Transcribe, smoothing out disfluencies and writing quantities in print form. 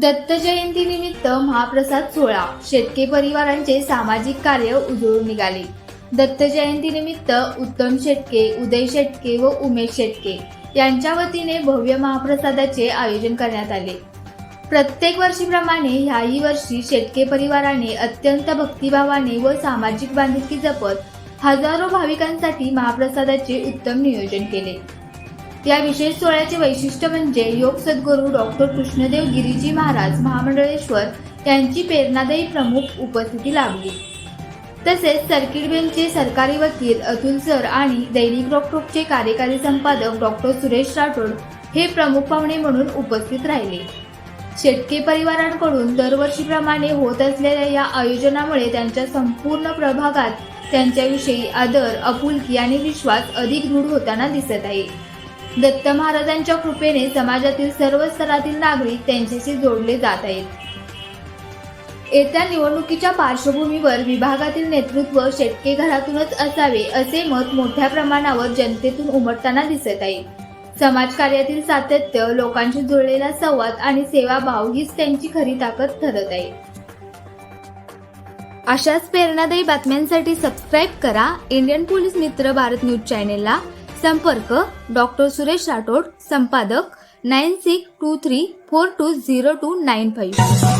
दत्त जयंतीनिमित्त महाप्रसाद सोहळा, शेटके परिवारांचे सामाजिक कार्य उजळून निघाले. दत्त जयंतीनिमित्त उत्तम शेटके, उदय शेटके व उमेश शेटके यांच्या वतीने भव्य महाप्रसादाचे आयोजन करण्यात आले. प्रत्येक वर्षीप्रमाणे ह्याही वर्षी शेटके परिवाराने अत्यंत भक्तिभावाने व सामाजिक बांधिलकी जपत हजारो भाविकांसाठी महाप्रसादाचे उत्तम नियोजन केले. या विशेष सोहळ्याचे वैशिष्ट्य म्हणजे योग सद्गुरू डॉक्टर कृष्णदेव गिरीजी महाराज महामंडळेश्वर यांची प्रेरणादायी प्रमुख उपस्थिती लाभली. तसेच सर्किट बेंचचे सरकारी वकील अतुल सर आणि दैनिक रॉकटॉकचे कार्यकारी संपादक डॉक्टर सुरेश राठोड हे प्रमुख पाहुणे म्हणून उपस्थित राहिले. शेटके परिवारांकडून दरवर्षीप्रमाणे होत असलेल्या या आयोजनामुळे त्यांच्या संपूर्ण प्रभागात त्यांच्याविषयी आदर, आपुलकी आणि विश्वास अधिक दृढ होताना दिसत आहे. दत्त महाराजांच्या कृपेने समाजातील सर्व स्तरातील नागरिक त्यांच्याशी जोडले जात आहेत. येत्या निवडणुकीच्या पार्श्वभूमीवर विभागातील नेतृत्व शेटके घरातूनच असावे असे मत मोठ्या प्रमाणावर जनतेतून उमटताना दिसत आहे. समाजकार्यातील सातत्य, लोकांशी जुळलेला संवाद आणि सेवाभाव हीच त्यांची खरी ताकद ठरत आहे. अशाच प्रेरणादायी बातम्यांसाठी सबस्क्राईब करा इंडियन पोलीस मित्र भारत न्यूज चॅनेलला. संपर्क डॉक्टर सुरेश राठोड, संपादक 9623420295.